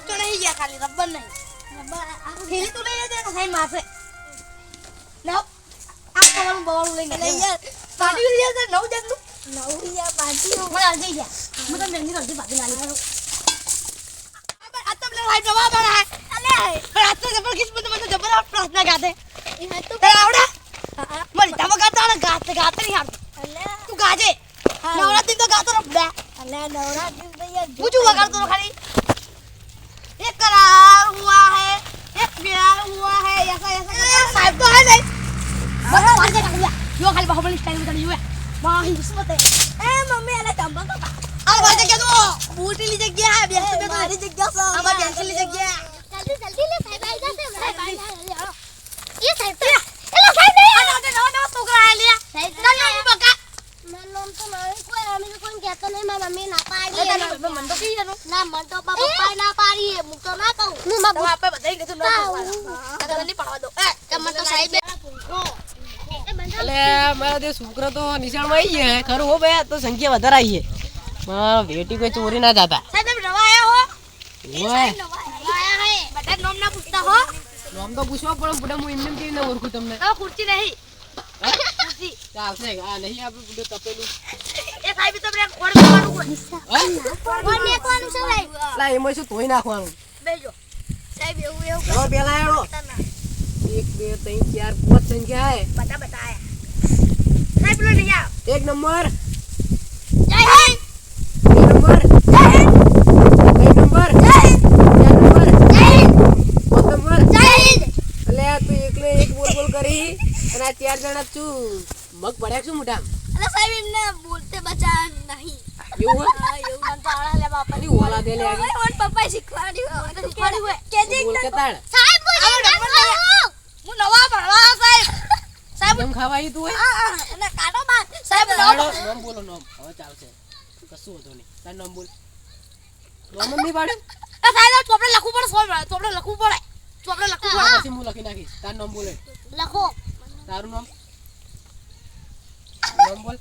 તો નહીં ગયા ખાલી રબર નહીં ખેલી તું લઈ લેજે સાઈન માસે ના આ કવર બોલ લઈને લે યાર પાડી લઈ લે નવ જગનું નવ યાર પાડી મને આ ગઈ ગયા હું તો મેંગી કરતી પાડી લાલી કરું આ તો લે હાઈ જવાબ આ અલે પણ આ તો જબર કિસ્મત મને જબર પ્રશ્ન ગાતે એ હા તો આવડા મરી તમ ગાતા ગાતે ગાતે નહીં આવતું અલે તું ગાજે નવરાત્રી તો ગાતો રબડા અલે નવરાત્રી તો યાર પૂછું વગાડતો ખાલી एक करार हुआ है एक प्यार हुआ है ऐसा ऐसा साहब तो है नहीं मतलब मार के दिया यो खाली बाहुबली स्टाइल में चली हुई है मां ही किस्मत है ए मम्मी अरे चंबा का अब बात क्या तो बूटी ली जगह है बेंच पे तुम्हारी जगह से अब बेंच ली जगह जल्दी जल्दी ले साहब आई जाते ये साहब तो हेलो साहब नहीं नो सोकरा है लिया साहब ना बका मैं लोन तो नहीं कोई हमें कोई कहता नहीं मैं मम्मी ना पाड़ी है मन तो की जानो ना मन तो पप्पा ना पाड़ी है मुक तो ना कहूं मैं बाप पे बताई के तो ना कहता नहीं पढ़वा दो ए कमर तो साहिब એટલે મારા દે છોકરા તો નિશાળમાં આવી ગયા હે ખરું હો બે તો સંખ્યા વધારે આવી છે મારા બેટી કોઈ ચોરી ના જાતા સાહેબ તમે નવા આયા હો ઓય નવા આયા હે બધા નામ ના પૂછતા હો નામ તો પૂછવા પડે બુડા હું એમને કેવી ના ઓળખું તમને આ ખુરશી નહીં ખુરશી ચાલશે આ નહીં આપણે બુડો તપેલું એ સાહેબ તમને કોણ કરવાનું કોણ મેકવાનું છે સાહેબ લા એમાં શું ધોઈ નાખવાનું બેજો સાહેબ એવું એવું ચલો પેલા આયો 1 2 3 4 5 સંખ્યા હે બતા બતાયા સાહેબ લો નહીં આવ 1 નંબર જય હિન્દ 2 નંબર જય હિન્દ 3 નંબર જય હિન્દ 4 નંબર જય હિન્દ 5 નંબર જય હિન્દ એટલે તું એકલે એક બોલ કરી અને આ ચાર જણા તું મગ પડ્યા શું મોટા અરે સાહેબ એમને બોલતે બચા નહીં એવું હા એવું મન તો આળા લે બાપા ની ઓલા દે લે આગે ઓન પપ્પા શીખવાડ્યું હોય કેજે બોલ કે તાણ સાહેબ બોલ હું નવા ભણવા સાહેબ સાહેબ કેમ ખાવાઈ તું હે અને કાનો બા સાહેબ નામ બોલો નામ હવે ચાલશે કશું વધો નહીં તાર નામ બોલ નામ નહીં પાડે એ સાહેબ ચોપડે લખવું પડે ચોપડે લખવું પડે ચોપડે લખવું પડે પછી હું લખી નાખીશ તાર નામ બોલે લખો તારું નામ બોલ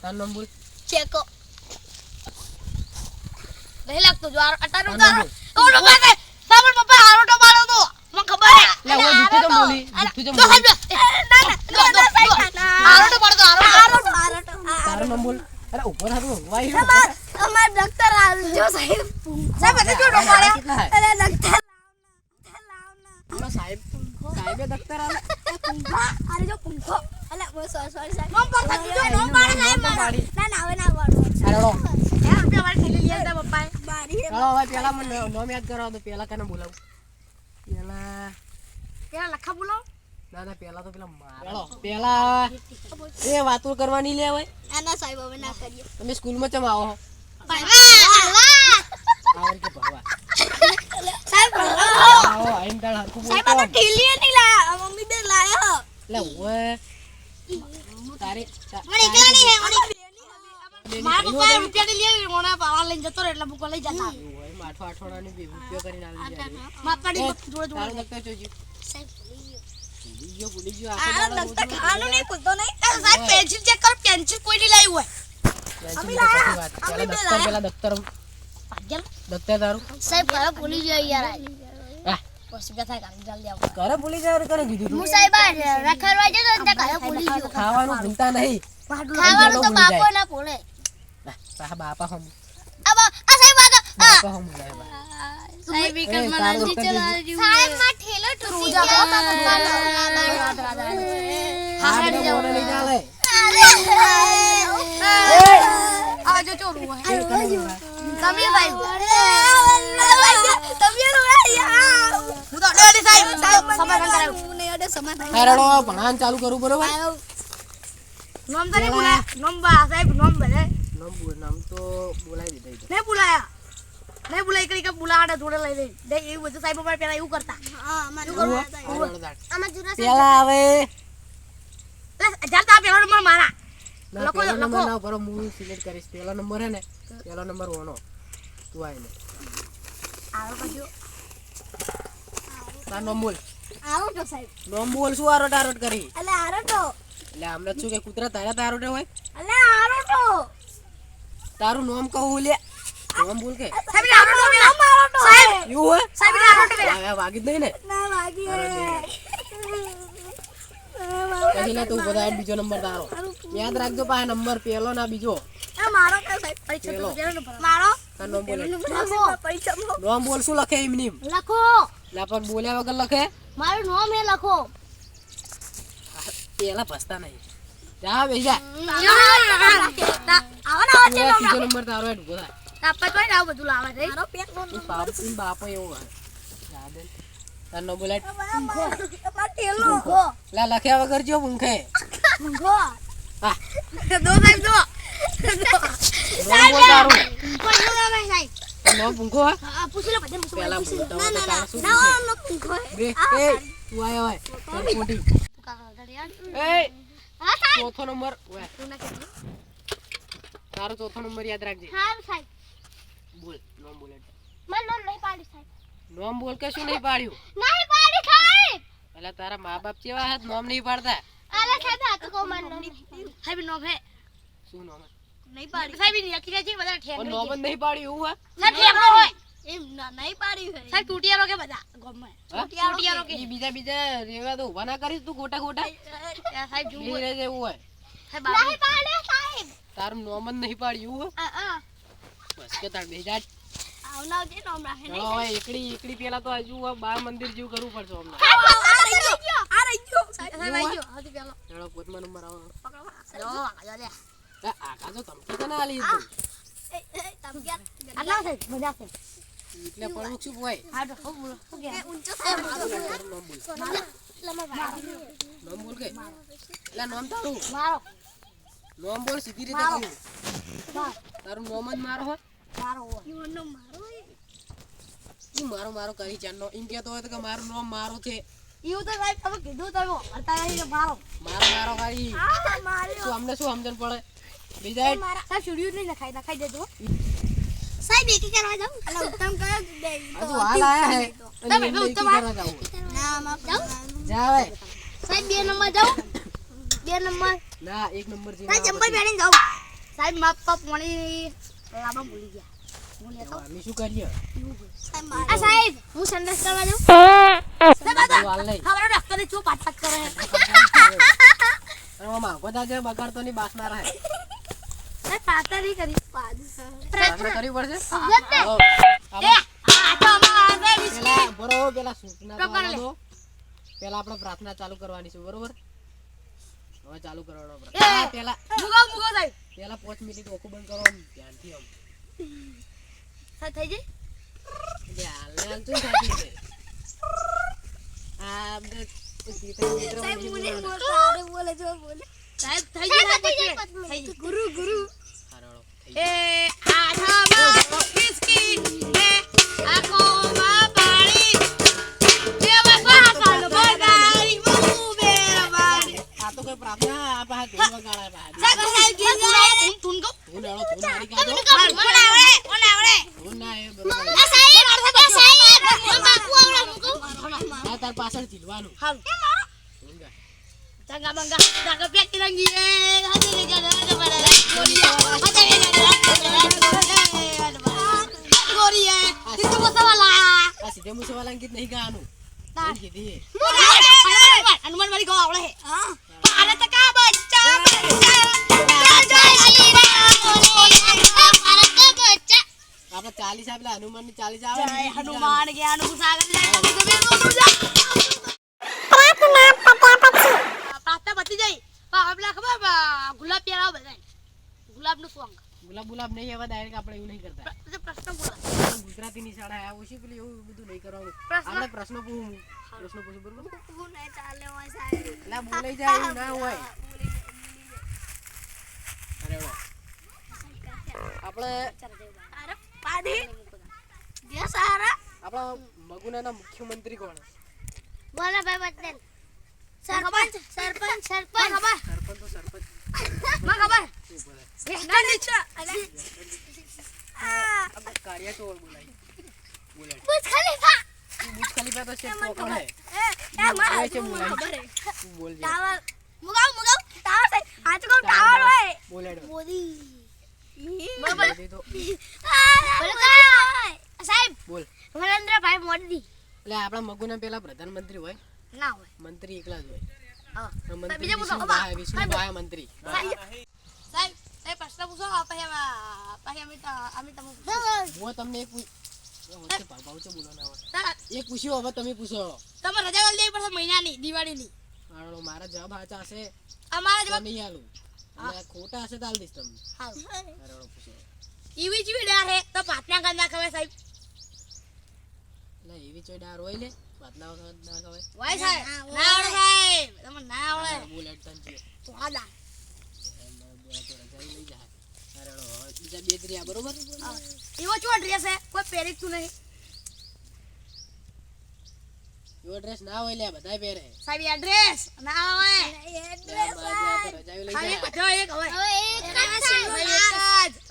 તાર નામ બોલ ચેકો નહીં લાગતો જો અટાનો તારો ઓનો પાસે સાબર પપ્પા આરોટો મારો તો મને ખબર હે લે હું જુઠ્ઠી તો બોલી જુઠ્ઠી તો ના બોલી ના સાહેબ આરોટો પડતો આરોટો તારું નામ બોલ અરે ઉપર હતું વાઈ અમાર ડોક્ટર આવજો સાહેબ સાહેબ એટલે જો ડોક્ટર અરે ડોક્ટર આપણા સાહેબે દફતર આલે અરે જો કુંખો અલે સોરી સાહેબ નોમ પડતા જો નોમ પાડે સાહેબ ના ના હવે ના પાડો અરેડો એ આપણે વાળી થેલી લઈ આવતા પપ્પાએ બારી ચાલો હવે પેલા મને નામ યાદ કરાવો તો પેલા કને બોલાવું કેલા લખા બોલો ના ના પેલા તો પેલા મારો પેલા એ વાતો કરવાની લે હોય ના સાહેબ હવે ના કરીએ તમે સ્કૂલમાં ચમ આવો આવન કે ભરવા સાહેબ આવો આઈન તાળ હરકુ બોલ સાહેબ તો ઢીલી નહીં લાયા મમ્મી બે લાયા લે ઓય તારી મને એકલા નહીં હે મારા પપ્પા રૂપિયા લઈ લે મોના પાવા લઈને જતો રે એટલે બુકો લઈ જતા ઓય માઠો આઠોડાની બે રૂપિયો કરીને આવી જાય માપાડી જોડે તારું જોડે દફતર જોજો સાહેબ ભૂલી ગયો આ દફતર ખાનું નહીં ખુલતો નહીં સાહેબ પેન્સિલ ચેક કરો પેન્સિલ કોઈ નહીં લાવી હોય અમે લાયા પેલા દફતર ભાગ્યલ દફતર તારું સાહેબ ઘરે ભૂલી ગયો યાર હા પછી બેઠા કામ જલ્દી આવો ઘરે ભૂલી જાય કરે કીધું તું હું સાહેબ રખડવા જતો ને ત્યાં ઘરે ભૂલી ગયો ખાવાનું ભૂલતા નહીં ખાવાનું તો બાપો ના ભૂલે સાહેબ બાપા હમ આ સાહેબ બાપા હમ સાહેબ સાહેબ વિકટ મનાજી ચલાવ્યું સાહેબ માં ઠેલો ટૂટી ગયો હા મને મોને લઈ ચાલે આ જો ચોરું હે તમે ભાઈ તમે રોયા હું તો ડેડી સાહેબ સમાધાન કરાવું હું નહીં અડે સમાધાન હેરડો ભણાન ચાલુ કરું બરોબર નામ તને બોલા નામ બા સાહેબ નામ બોલે નામ તો બોલાવી દીધા નહીં બોલાયા નહીં બોલાય કરી કે બોલાડા જોડે લઈ લઈ દે એવું બધું સાહેબ અમારે પેલા એવું કરતા હા અમારે આમાં જુરા પેલા આવે જાતા પેલો નંબર મારા લખો લખો ના કરો હું સિલેક્ટ કરીશ પેલો નંબર હે ને પેલો નંબર ઓનો તું આય ને આવો કજો તાર નામ બોલ આવો તો સાહેબ નામ બોલ શું આરોટ આરોટ કરી અલે આરો તો એટલે આમને શું કે કૂતરા તારા તારોટે હોય અલે આરો તો તારું નામ કહું લે નામ બોલ કે સાહેબ આરો તો નામ આરો તો હવે વાગી જ નહીં ને ના વાગી અરે નહીં. પછી લે તું બધા બીજો નંબર તારો યાદ રાખજો પા નંબર પેલો ના બીજો મારો કયો સાહેબ પરીક્ષા પેલો. તો જેનો નંબર મારો તાર નામ બોલે લખો પરીક્ષા નામ બોલ શું લખે એમ નીમ લખો લા પણ બોલ્યા વગર લખે મારું નામ હે લખો પેલા ભસતા નહીં જા બેસી જા આવા તું આ ત્રીજો નંબર તારો હેડ ઉભો થા તાપત ભાઈ આવું બધું લાવે રે મારો પેક નો તું બાપ તું બાપો એવો હે જા દે તાર નામ બોલે માર ટેલો લા લખ્યા વગર જો મુંખે મુંગો હા દો સાહેબ દો નામ બોલ તારું કોઈ નો ના સાહેબ તાર નામ મુંખો હે આ પૂછી લે બધે મુકો પેલા બોલતા હોય તો તારે શું ના પૂછે? નો મુંગો બે એ તું આયો હોય તાર ખોટી એ હા સાહેબ ચોથો નંબર ઓય તું ના કે તારો ચોથો નંબર યાદ રાખજે હા સાહેબ બોલ નામ બોલે મને નામ નહીં પાડી સાહેબ નામ બોલ કે શું નહીં પાડ્યું નહીં પાડી સાહેબ પેલા તારા મા બાપ કેવા હે નામ નહીં પાડતા અરે સાહેબ આ તો કો મન સાહેબ નો હે શું નામ હે? નહીં પાડી સાહેબ ની લખી છે બધા ઠેક પણ નામ જ નહીં પાડ્યું એવું સાહેબ ઠેક હોય એમ નહીં પાડી હોય સાહેબ ટૂટિયારો કે બધા ગમે હે ટૂટિયારો કે ઈ બીજા રેવા તો ઉભા ના કરીશ તું ખોટા ખોટા સાહેબ જો બેહી રહેજે એવું હોય સાહેબ નહીં પાડે સાહેબ તારું નામ જ નહીં પાડ્યું એવું આ બસ કે તાર બેહી જા આવના જે નામ રાખે ચલો હવે એકડી પેલા તો હજુ બાર મંદિર જેવું કરવું પડશે અમને આ રહી ગયો સાહેબ આવી ગયો હાથી પેલો ચલો પોતમાં નંબર આવો પકડો આ લે આકા તો ધમકી તો ના આલી તું તમ કે આના છે મજા છે એટલે પણ શું હોય હા તો ખૂબ બોલો શું કે ઊંચો સાહેબ તારું નામ બોલ નામ બોલ કે એલા નામ તારું મારો નામ બોલ સીધી રીતે કહું તારું નામ જ મારો હે મારો નો મારો તું મારો મારો કરી ચાંદનો એમ કહેતો હોય તો કે મારું નામ મારું છે એવું તો સાહેબ તમે કીધું તમે હતા નહીં કે મારો મારો મારો કરી આ માર્યો શું અમને શું સમજણ પડે બીજા મારા સાહેબ છોડ્યું નહીં નખાઈ દેજો સાહેબ એકી કરવા જાવ અલા ઉત્તમ કયો દે હજુ હાલ આયા હે તમે અને ઉત્તમ કરવા જાવું ના માફ જાવ જા હવે સાહેબ 2 નંબર જાવ 2 નંબર ના એક નંબર છે સાહેબ ચંપલ પહેરીને જાવ સાહેબ માફ પાપ પાણી લાંબા ભૂલી ગયા હું લેતો અમે શું કરીએ આ સાહેબ હું સંદેશ કરવા જાઉં સાહેબ આ હાલ નહીં હમારો ડોક્ટર ને ચો પાટ પાટ કરે અને મામા બધા જે બગાડતો ની બાસ ના રહે સાહેબ પાટા નહીં કરી પ્રાર્થના કરવી પડશે સમજતે હો. એ આ તો અમારે પેલા બરોબર પેલા સૂચના તો કરી લે. દો પેલા આપણે પ્રાર્થના ચાલુ કરવાની છે બરોબર હવે ચાલુ કરવાનો એ. આપણે પેલા મુગો સાહેબ પેલા 5 મિનિટ ઓખું બંધ કરો આમ ધ્યાનથી આમ સાહેબ થઈ જઈ એટલે હાલ શું થાતી છે આ આપણે સીતા મિત્ર બોલે જો બોલે સાહેબ થઈ જઈ ગુરુ હારો એ આઠામાં કિસકી એ આંખોમાં પાણી એ વસવા કાલ બગાડી બહુ બેરવાડી આ તો કોઈ પ્રાર્થના આ પાહા ધૂન વગાડે પાહા સાહેબ ગીત તું ગો ધૂન એળો ધૂન મારી કાઢો કોણ આવડે ધૂન ના એ બરોબર આ સાહેબ હું બાપુ આવડે મુકો આ તાર પાછળ ચીલવાનું હાલ ધૂન ગા Tangga bangga, tangga pek lagi. Hati ni jangan ada pada. Hati ni Gloria, itu masalah. આ સીધે મુસવાલાં ગીત નહીં ગાવાનું Nah. ધૂન કીધી Anuman balik kau boleh. Ada teka baca. Baca sila. Ada teka baca. આપણે 40 આપેલા હનુમાનની 40 આવે ને Jai એ ગીત Hanuman ke Anu Sagar. પ્રાર્થના પતી જઈ આપલા ખબર ગુલાબ પ્યારા બધા ગુલાબનું સોંગ ગુલાબ ગુલાબ નહીં હવે ડાયરેક્ટ આપણે એવું નહીં કરતા પ્રશ્ન બોલા ગુજરાતીની શાળા આ ઓછી પેલી એવું બધું નહીં કરવાનું પ્રશ્ન? આપણે પ્રશ્ન પૂછું બરોબર હું નહીં ચાલે હોય સાહેબ એટલે બોલાઈ જાય એવું ના હોય અરે વાહ. આપણે અરે પાડી જે સારા આપણા મગુનાના મુખ્યમંત્રી કોણ બોલા ભાઈ બતન સરપંચ ખબર સરપંચ તો સરપંચ માં ખબર શું બોલે ના નીચે આપણે કારિયા ચોર બોલાય બુજ ખલીફા બુજ ખલીફા તો છે તો કોણ હે એ માં બોલાય છે બોલાય ખબર હે તું બોલ જે ટાવર મુગાવ ટાવર છે આજ કો ટાવર હોય બોલાડો મોદી બોલ દે તો સાહેબ બોલ નરેન્દ્રભાઈ મોદી એટલે આપણા મગુના પેલા પ્રધાનમંત્રી હોય ના હોય મંત્રી એકલા જ હોય હા મંત્રી બીજા પૂછો, વિષ્ણુભાઈ મંત્રી સાહેબ સાહેબ પ્રશ્ન પૂછો પછી અમે તમને હું તમને એક ભાવ છે બોલો ના હોય સાહેબ, એક પૂછ્યું હવે તમે પૂછો તમે રજા લેવી પડશે મહિનાની દિવાળીની હાલો, મારા જવાબ સાચા હશે અમારા તો જવાબ નહીં આલું અને ખોટા હશે તો આલ દઈશ તમને હારું. હાલો, પૂછો ઈવી જેવી ડાર હે તો પાટના કાંદા ખવાય સાહેબ એટલે એવી ચોઈ ડાર હોય લે વાતના વખત ના ખવાય વાય સાહેબ ના આવડે સાહેબ તમે ના આવડે બોલ એડતા છે તો આ દા લઈ જાય અરે બીજા બે જ રહ્યા બરોબર એવો ચો ડ્રેસ હે કોઈ પહેરી તું નહીં એવો ડ્રેસ ના હોય લે બધાય પહેરે સાહેબ એ ડ્રેસ ના આવે રજાઈ લઈ ખાલી જાય બધો એક હવે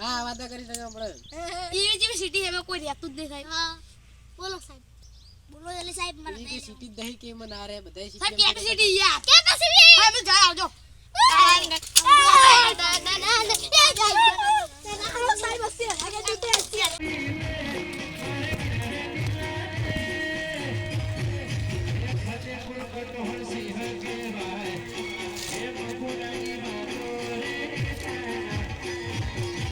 હા વાતા કરી શકે આપણે ઈવી જેવી સિટી એમાં કોઈ રહેતું જ નહીં સાહેબ બોલો સાહેબ બોલો જલ્દી સાહેબ મને એવી કે સિટી દહીં કેમ ના રે બધાય સાહેબ સિટી કેટ સિટી યાર કે કસી સાહેબ જરા આવજો સાહેબ